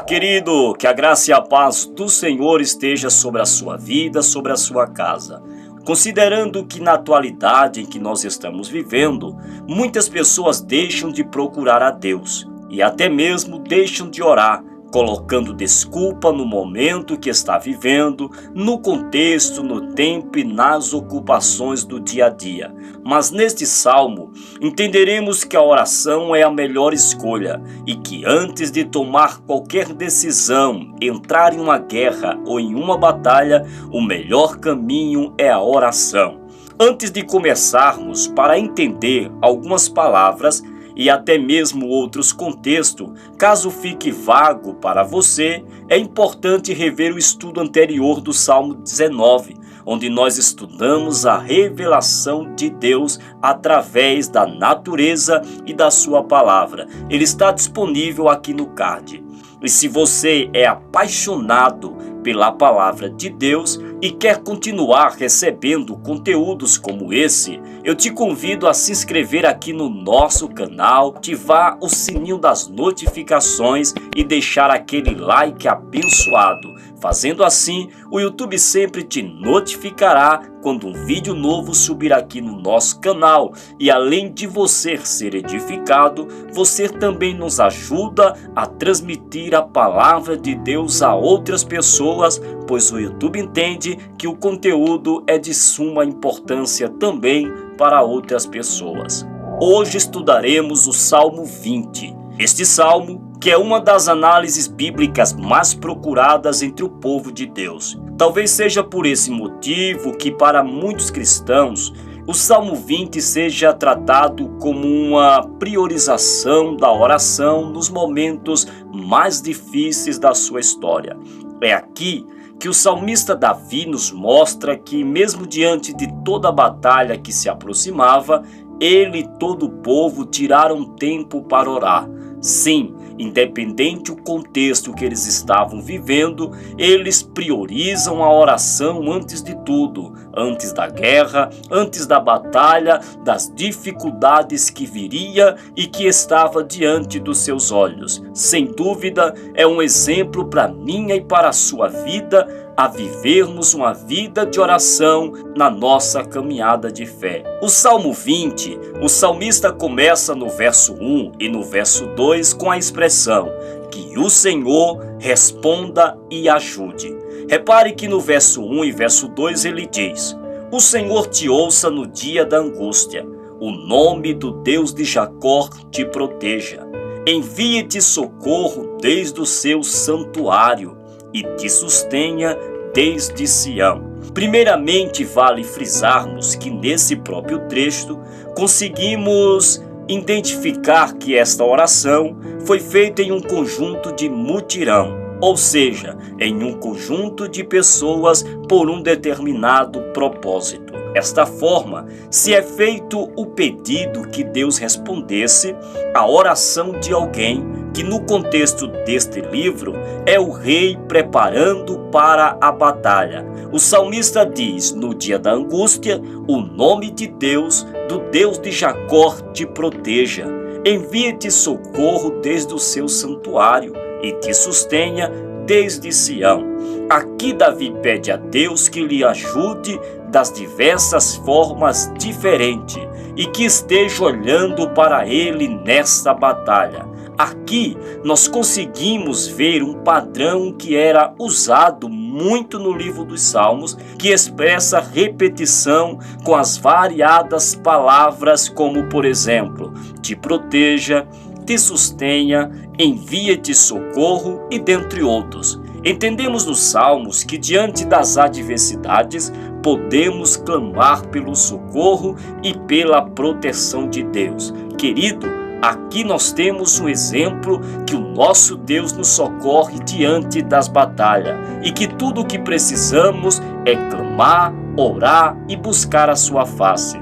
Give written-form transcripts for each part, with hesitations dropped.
querido, que a graça e a paz do Senhor esteja sobre a sua vida, sobre a sua casa. Considerando que na atualidade em que nós estamos vivendo, muitas pessoas deixam de procurar a Deus e até mesmo deixam de orar, colocando desculpa no momento que está vivendo, no contexto, no tempo e nas ocupações do dia a dia. Mas neste salmo, entenderemos que a oração é a melhor escolha e que antes de tomar qualquer decisão, entrar em uma guerra ou em uma batalha, o melhor caminho é a oração. Antes de começarmos, para entender algumas palavras, e até mesmo outros contextos, caso fique vago para você, é importante rever o estudo anterior do Salmo 19, onde nós estudamos a revelação de Deus através da natureza e da sua palavra. Ele está disponível aqui no card. E se você é apaixonado pela palavra de Deus e quer continuar recebendo conteúdos como esse, eu te convido a se inscrever aqui no nosso canal, ativar o sininho das notificações e deixar aquele like abençoado. Fazendo assim, o YouTube sempre te notificará quando um vídeo novo subir aqui no nosso canal. E além de você ser edificado, você também nos ajuda a transmitir a palavra de Deus a outras pessoas, pois o YouTube entende que o conteúdo é de suma importância também para outras pessoas. Hoje estudaremos o Salmo 20. Este salmo, que é uma das análises bíblicas mais procuradas entre o povo de Deus. Talvez seja por esse motivo que para muitos cristãos, o Salmo 20 seja tratado como uma priorização da oração nos momentos mais difíceis da sua história. É aqui que o salmista Davi nos mostra que mesmo diante de toda a batalha que se aproximava, ele e todo o povo tiraram tempo para orar. Sim, independente do contexto que eles estavam vivendo, eles priorizam a oração antes de tudo, antes da guerra, antes da batalha, das dificuldades que viria e que estava diante dos seus olhos. Sem dúvida, é um exemplo para minha e para a sua vida, a vivermos uma vida de oração na nossa caminhada de fé. O Salmo 20, o salmista começa no verso 1 e no verso 2 com a expressão que o Senhor responda e ajude. Repare que no verso 1 e verso 2 ele diz: o Senhor te ouça no dia da angústia, o nome do Deus de Jacó te proteja. Envie-te socorro desde o seu santuário e te sustenha desde Sião. Primeiramente, vale frisarmos que nesse próprio trecho conseguimos identificar que esta oração foi feita em um conjunto de mutirão, ou seja, em um conjunto de pessoas por um determinado propósito. Desta forma, se é feito o pedido que Deus respondesse à oração de alguém, que no contexto deste livro é o rei preparando para a batalha. O salmista diz, no dia da angústia, o nome de Deus, do Deus de Jacó te proteja. Envie-te socorro desde o seu santuário e te sustenha desde Sião. Aqui Davi pede a Deus que lhe ajude das diversas formas diferentes e que esteja olhando para ele nesta batalha. Aqui nós conseguimos ver um padrão que era usado muito no livro dos Salmos, que expressa repetição com as variadas palavras como, por exemplo, te proteja, te sustenha, envia-te socorro e dentre outros. Entendemos nos Salmos que diante das adversidades podemos clamar pelo socorro e pela proteção de Deus. Querido, aqui nós temos um exemplo que o nosso Deus nos socorre diante das batalhas e que tudo o que precisamos é clamar, orar e buscar a sua face.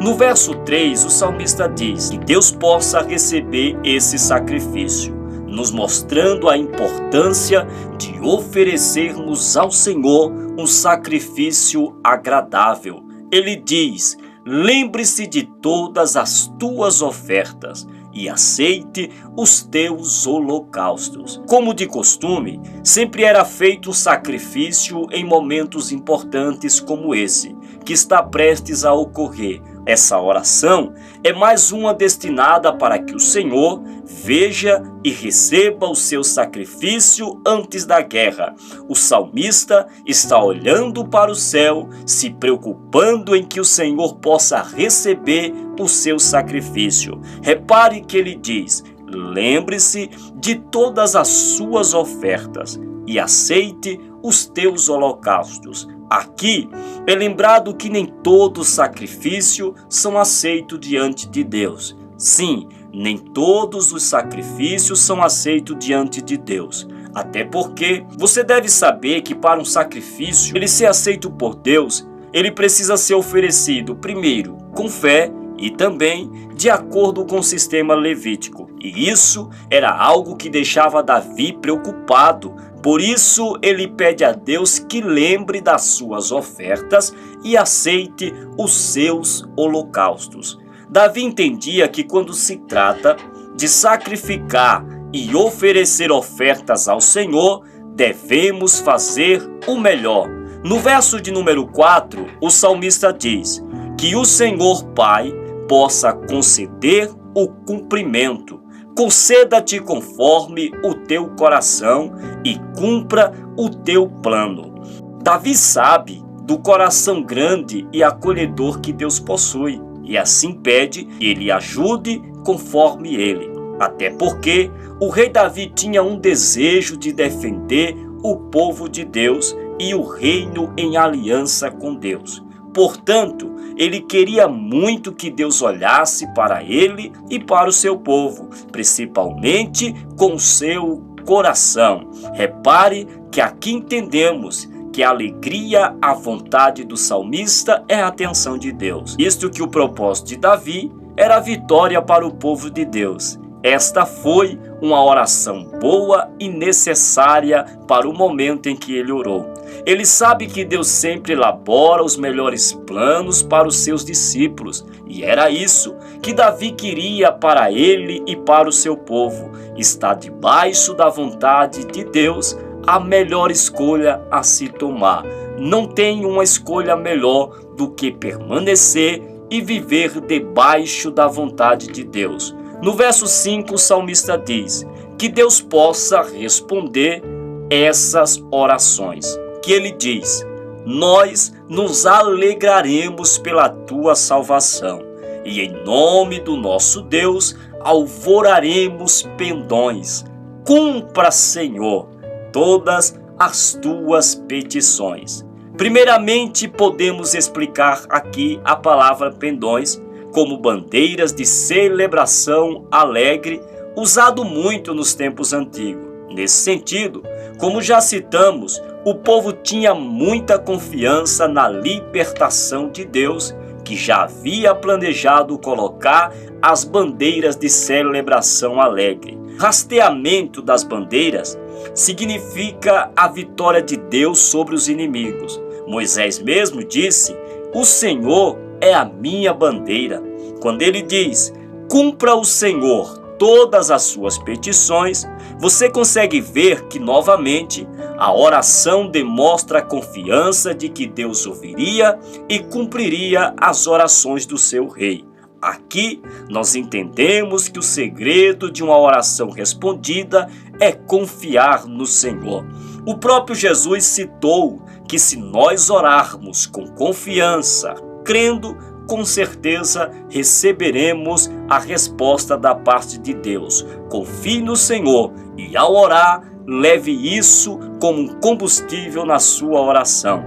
No verso 3, o salmista diz que Deus possa receber esse sacrifício, nos mostrando a importância de oferecermos ao Senhor um sacrifício agradável. Ele diz: lembre-se de todas as tuas ofertas e aceite os teus holocaustos. Como de costume, sempre era feito um sacrifício em momentos importantes como esse, que está prestes a ocorrer. Essa oração é mais uma destinada para que o Senhor veja e receba o seu sacrifício antes da guerra. O salmista está olhando para o céu, se preocupando em que o Senhor possa receber o seu sacrifício. Repare que ele diz: lembre-se de todas as suas ofertas e aceite os teus holocaustos. Aqui é lembrado que nem todo sacrifício são aceitos diante de Deus. Sim, nem todos os sacrifícios são aceitos diante de Deus. Até porque você deve saber que para um sacrifício ele ser aceito por Deus, ele precisa ser oferecido primeiro com fé e também de acordo com o sistema levítico. E isso era algo que deixava Davi preocupado. Por isso ele pede a Deus que lembre das suas ofertas e aceite os seus holocaustos. Davi entendia que quando se trata de sacrificar e oferecer ofertas ao Senhor, devemos fazer o melhor. No verso de número 4, o salmista diz: que o Senhor Pai possa conceder o cumprimento. Conceda-te conforme o teu coração e cumpra o teu plano. Davi sabe do coração grande e acolhedor que Deus possui, e assim pede que ele ajude conforme ele. Até porque o rei Davi tinha um desejo de defender o povo de Deus e o reino em aliança com Deus. Portanto, ele queria muito que Deus olhasse para ele e para o seu povo, principalmente com o seu coração. Repare que aqui entendemos que a alegria, a vontade do salmista é a atenção de Deus. Isto que o propósito de Davi era a vitória para o povo de Deus. Esta foi uma oração boa e necessária para o momento em que ele orou. Ele sabe que Deus sempre elabora os melhores planos para os seus discípulos, e era isso que Davi queria para ele e para o seu povo. Estar debaixo da vontade de Deus, a melhor escolha a se tomar. Não tem uma escolha melhor do que permanecer e viver debaixo da vontade de Deus. No verso 5, o salmista diz que Deus possa responder essas orações. Que ele diz: nós nos alegraremos pela tua salvação, e em nome do nosso Deus alvoraremos pendões. Cumpra, Senhor, todas as tuas petições. Primeiramente, podemos explicar aqui a palavra pendões como bandeiras de celebração alegre, usado muito nos tempos antigos. Nesse sentido, como já citamos, o povo tinha muita confiança na libertação de Deus, que já havia planejado colocar as bandeiras de celebração alegre. Rasteamento das bandeiras significa a vitória de Deus sobre os inimigos. Moisés mesmo disse: o Senhor é a minha bandeira. Quando ele diz: cumpra o Senhor todas as suas petições, você consegue ver que novamente a oração demonstra a confiança de que Deus ouviria e cumpriria as orações do seu rei. Aqui nós entendemos que o segredo de uma oração respondida é confiar no Senhor. O próprio Jesus citou que se nós orarmos com confiança, crendo, com certeza receberemos a resposta da parte de Deus. Confie no Senhor e, ao orar, leve isso como um combustível na sua oração.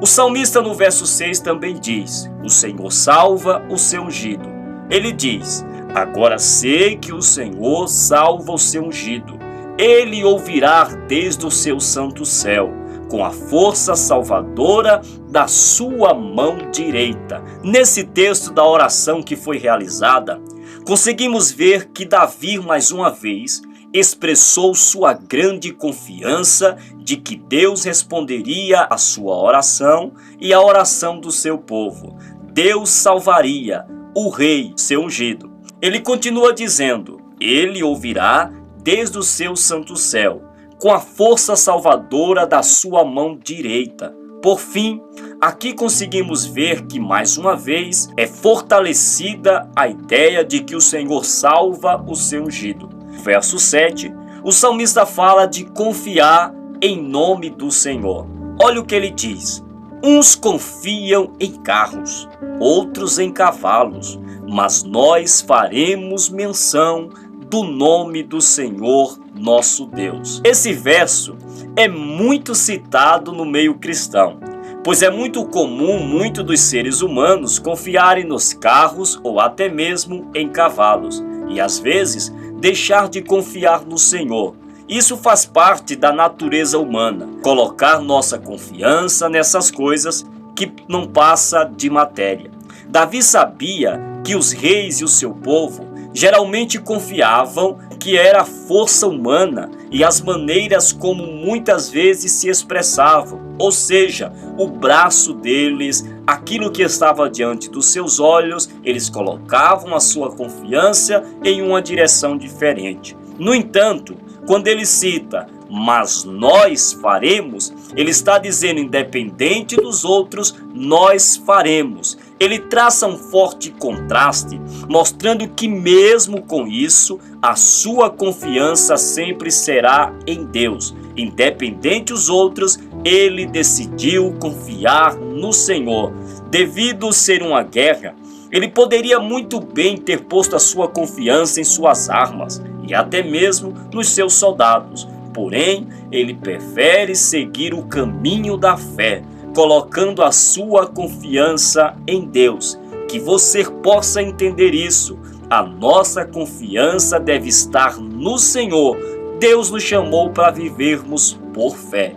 O salmista no verso 6 também diz: o Senhor salva o seu ungido. Ele diz: agora sei que o Senhor salva o seu ungido. Ele ouvirá desde o seu santo céu, com a força salvadora da sua mão direita. Nesse texto da oração que foi realizada, conseguimos ver que Davi, mais uma vez, expressou sua grande confiança de que Deus responderia à sua oração e à oração do seu povo. Deus salvaria o rei, seu ungido. Ele continua dizendo: Ele ouvirá desde o seu santo céu, com a força salvadora da sua mão direita. Por fim, aqui conseguimos ver que mais uma vez é fortalecida a ideia de que o Senhor salva o seu ungido. Verso 7, o salmista fala de confiar em nome do Senhor. Olha o que ele diz: uns confiam em carros, outros em cavalos, mas nós faremos menção do nome do Senhor nosso Deus. Esse verso é muito citado no meio cristão, pois é muito comum muitos dos seres humanos confiarem nos carros ou até mesmo em cavalos, e às vezes deixar de confiar no Senhor. Isso faz parte da natureza humana, colocar nossa confiança nessas coisas que não passa de matéria. Davi sabia que os reis e o seu povo geralmente confiavam que era a força humana e as maneiras como muitas vezes se expressavam, ou seja, o braço deles, aquilo que estava diante dos seus olhos, eles colocavam a sua confiança em uma direção diferente. No entanto, quando ele cita, mas nós faremos, ele está dizendo, independente dos outros, nós faremos. Ele traça um forte contraste, mostrando que mesmo com isso, a sua confiança sempre será em Deus. Independente dos outros, ele decidiu confiar no Senhor. Devido ser uma guerra, ele poderia muito bem ter posto a sua confiança em suas armas e até mesmo nos seus soldados. Porém, ele prefere seguir o caminho da fé, colocando a sua confiança em Deus. Que você possa entender isso. A nossa confiança deve estar no Senhor. Deus nos chamou para vivermos por fé.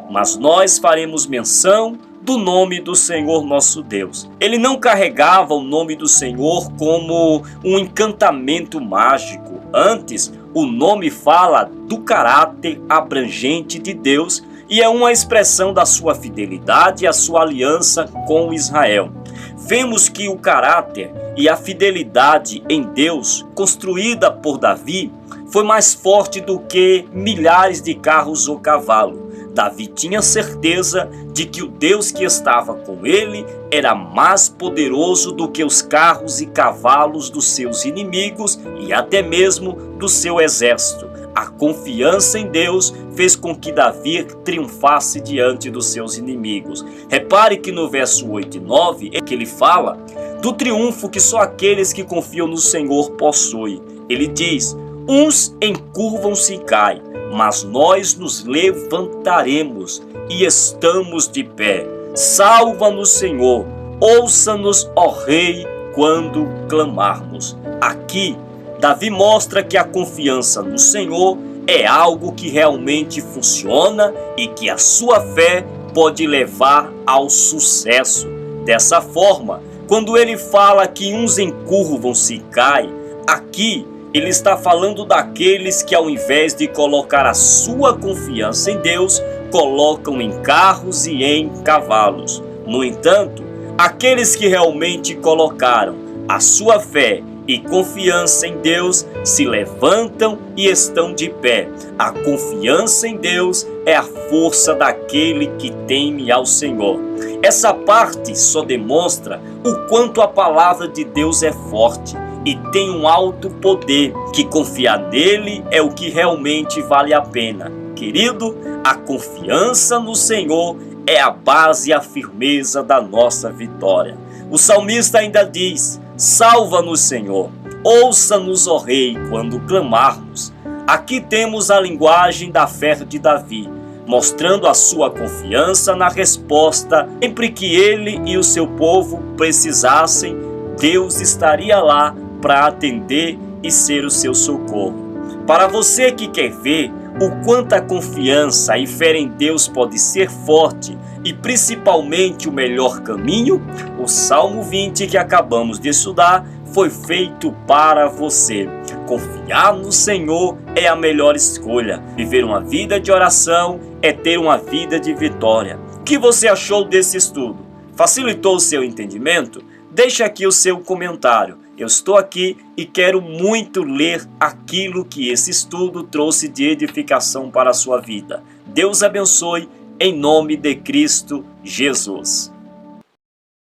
Mas nós faremos menção do nome do Senhor nosso Deus. Ele não carregava o nome do Senhor como um encantamento mágico. Antes, o nome fala do caráter abrangente de Deus e é uma expressão da sua fidelidade e a sua aliança com Israel. Vemos que o caráter e a fidelidade em Deus, construída por Davi, foi mais forte do que milhares de carros ou cavalos. Davi tinha certeza de que o Deus que estava com ele era mais poderoso do que os carros e cavalos dos seus inimigos e até mesmo do seu exército. A confiança em Deus fez com que Davi triunfasse diante dos seus inimigos. Repare que no verso 8 e 9 é que ele fala do triunfo que só aqueles que confiam no Senhor possuem. Ele diz: uns encurvam-se e caem, mas nós nos levantaremos e estamos de pé. Salva-nos, Senhor, ouça-nos, ó Rei, quando clamarmos. Aqui, Davi mostra que a confiança no Senhor é algo que realmente funciona e que a sua fé pode levar ao sucesso. Dessa forma, quando ele fala que uns encurvam-se e caem, aqui ele está falando daqueles que, ao invés de colocar a sua confiança em Deus, colocam em carros e em cavalos. No entanto, aqueles que realmente colocaram a sua fé e confiança em Deus se levantam e estão de pé. A confiança em Deus é a força daquele que teme ao Senhor. Essa parte só demonstra o quanto a palavra de Deus é forte e tem um alto poder, que confiar nele é o que realmente vale a pena. Querido, a confiança no Senhor é a base e a firmeza da nossa vitória. O salmista ainda diz: salva-nos, Senhor, ouça-nos, ó Rei, quando clamarmos. Aqui temos a linguagem da fé de Davi, mostrando a sua confiança na resposta. Sempre que ele e o seu povo precisassem, Deus estaria lá para atender e ser o seu socorro. Para você que quer ver o quanto a confiança e fé em Deus pode ser forte e principalmente o melhor caminho, o Salmo 20 que acabamos de estudar foi feito para você. Confiar no Senhor é a melhor escolha. Viver uma vida de oração é ter uma vida de vitória. O que você achou desse estudo? Facilitou o seu entendimento? Deixe aqui o seu comentário. Eu estou aqui e quero muito ler aquilo que esse estudo trouxe de edificação para a sua vida. Deus abençoe, em nome de Cristo Jesus.